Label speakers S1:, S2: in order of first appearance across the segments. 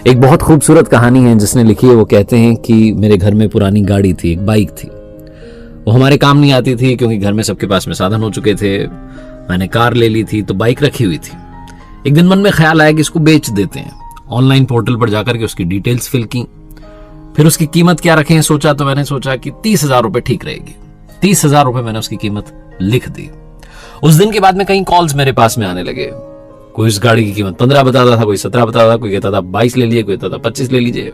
S1: एक बहुत खूबसूरत कहानी है जिसने लिखी है। वो कहते हैं कि मेरे घर में पुरानी गाड़ी थी, एक बाइक थी। वो हमारे काम नहीं आती थी क्योंकि घर में सबके पास में साधन हो चुके थे। मैंने कार ले ली थी तो बाइक रखी हुई थी। एक दिन मन में ख्याल आया कि इसको बेच देते हैं। ऑनलाइन पोर्टल पर जाकर के उसकी डिटेल्स फिल की, फिर उसकी कीमत क्या रखें सोचा तो मैंने सोचा कि 30,000 रुपए ठीक रहेगी। 30,000 रुपए मैंने उसकी कीमत लिख दी। उस दिन के बाद में कई कॉल्स मेरे पास में आने लगे। कोई इस गाड़ी की कीमत 15 बताता था, कोई 17 बताता था, कोई कहता था 22 ले लीजिए, कोई कहता था 25 ले लीजिए।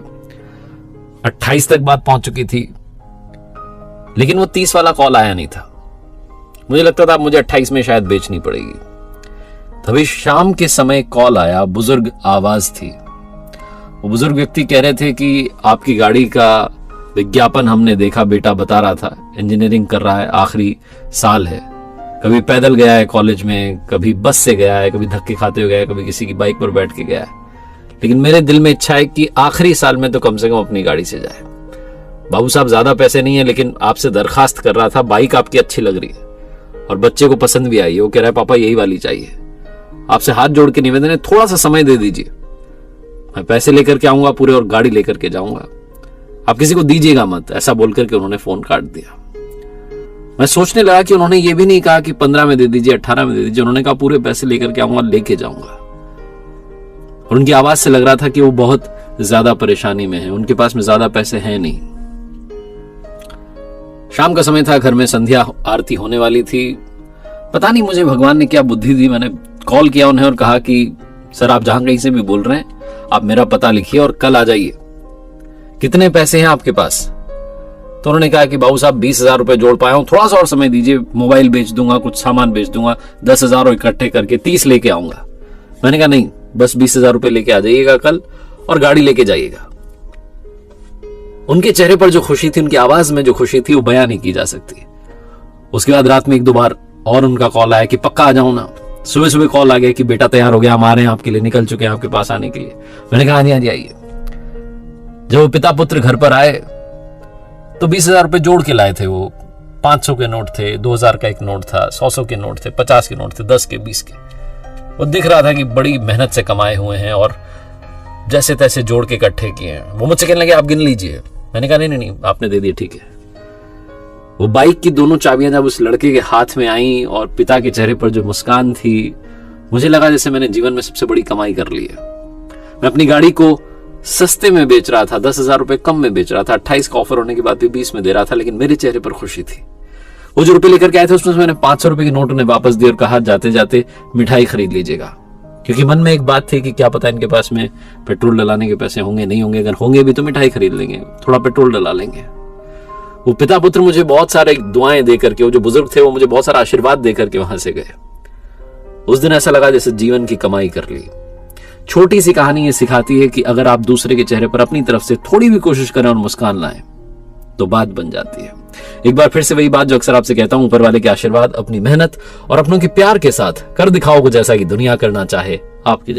S1: 28 तक बात पहुंच चुकी थी, लेकिन वो 30 वाला कॉल आया नहीं था। मुझे लगता था मुझे 28 में शायद बेचनी पड़ेगी। तभी शाम के समय कॉल आया, बुजुर्ग आवाज थी। वो बुजुर्ग व्यक्ति कह रहे थे कि आपकी गाड़ी का विज्ञापन हमने देखा, बेटा बता रहा था इंजीनियरिंग कर रहा है, आखिरी साल है, कभी पैदल गया है कॉलेज में, कभी बस से गया है, कभी धक्के खाते हुए गया है, कभी किसी की बाइक पर बैठ के गया है, लेकिन मेरे दिल में इच्छा है कि आखिरी साल में तो कम से कम अपनी गाड़ी से जाए। बाबू साहब ज्यादा पैसे नहीं है, लेकिन आपसे दरखास्त कर रहा था, बाइक आपकी अच्छी लग रही है और बच्चे को पसंद भी आई है। वो कह रहा है पापा यही वाली चाहिए। आपसे हाथ जोड़ के निवेदन है, थोड़ा सा समय दे दीजिए, मैं पैसे लेकर के आऊंगा पूरे और गाड़ी लेकर के जाऊंगा, आप किसी को दीजिएगा मत। ऐसा बोलकर के उन्होंने फोन काट दिया। मैं सोचने लगा कि उन्होंने ये भी नहीं कहा कि 15 में दे दीजिए, 18 में दे दीजिए। उन्होंने कहा पूरे पैसे लेकर के आऊंगा, लेके जाऊंगा। और उनकी आवाज से लग रहा था कि वो बहुत ज्यादा परेशानी में है, उनके पास में ज्यादा पैसे हैं नहीं। शाम का समय था, घर में संध्या आरती होने वाली थी। पता नहीं मुझे भगवान ने क्या बुद्धि दी, मैंने कॉल किया उन्हें और कहा कि सर आप जहां कहीं से भी बोल रहे हैं, आप मेरा पता लिखिए और कल आ जाइए। कितने पैसे हैं आपके पास? तो उन्होंने कहा कि बाबू साहब 20,000 रुपए जोड़ पाया हूं, थोड़ा सा और समय दीजिए, मोबाइल बेच दूंगा, कुछ सामान बेच दूंगा, 10,000 इकट्ठे करके 30 लेके आऊंगा। मैंने कहा नहीं, बस 20,000 रुपए लेके आ जाइएगा कल और गाड़ी लेके जाइएगा। उनके चेहरे पर जो खुशी थी, उनकी आवाज में जो खुशी थी, वो बयान नहीं की जा सकती। उसके बाद रात में 1-2 बार और उनका कॉल आया कि पक्का आ जाऊं ना। सुबह सुबह कॉल आ गया कि बेटा तैयार हो गया, हम आ रहे हैं आपके लिए, निकल चुके हैं आपके पास आने के लिए। मैंने कहा हाँ जी आइए। जब वो पिता पुत्र घर पर आए तो 20,000 रुपए जोड़ के लाए थे। वो 500 के नोट थे, 2,000 का एक नोट था, 100 के नोट थे, 50 के नोट थे, 10 के, 20 के। वो दिख रहा था कि बड़ी मेहनत से कमाए हुए हैं और जैसे तैसे जोड़ के इकट्ठे किए हैं। वो मुझसे कहने लगे आप गिन लीजिए। मैंने कहा नहीं आपने दे दिए, ठीक है। वो बाइक की दोनों चाबियां जब उस लड़के के हाथ में आई और पिता के चेहरे पर जो मुस्कान थी, मुझे लगा जैसे मैंने जीवन में सबसे बड़ी कमाई कर ली है। मैं अपनी गाड़ी को सस्ते में बेच रहा था, 10,000 रुपए कम में बेच रहा था, 28 का ऑफर होने के बाद भी 20 में दे रहा था, लेकिन मेरे चेहरे पर खुशी थी। वो जो रुपए लेकर के आए थे उसमें से मैंने 500 रुपए के नोट उन्हें वापस दिए और कहा जाते जाते मिठाई खरीद लीजिएगा। क्योंकि मन में एक बात थी कि क्या पता इनके पास में पेट्रोल डलाने के पैसे होंगे, नहीं होंगे, अगर होंगे भी तो मिठाई खरीद लेंगे, थोड़ा पेट्रोल डला लेंगे। वो पिता पुत्र मुझे बहुत सारे दुआएं दे करके, वो जो बुजुर्ग थे वो मुझे बहुत सारा आशीर्वाद दे करके वहां से गए। उस दिन ऐसा लगा जैसे जीवन की कमाई कर ली। छोटी सी कहानी ये सिखाती है कि अगर आप दूसरे के चेहरे पर अपनी तरफ से थोड़ी भी कोशिश करें और मुस्कान लाएं तो बात बन जाती है। एक बार फिर से वही बात जो अक्सर आपसे कहता हूं, ऊपर वाले के आशीर्वाद, अपनी मेहनत और अपनों के प्यार के साथ कर दिखाओ कुछ ऐसा कि दुनिया करना चाहे आपकी।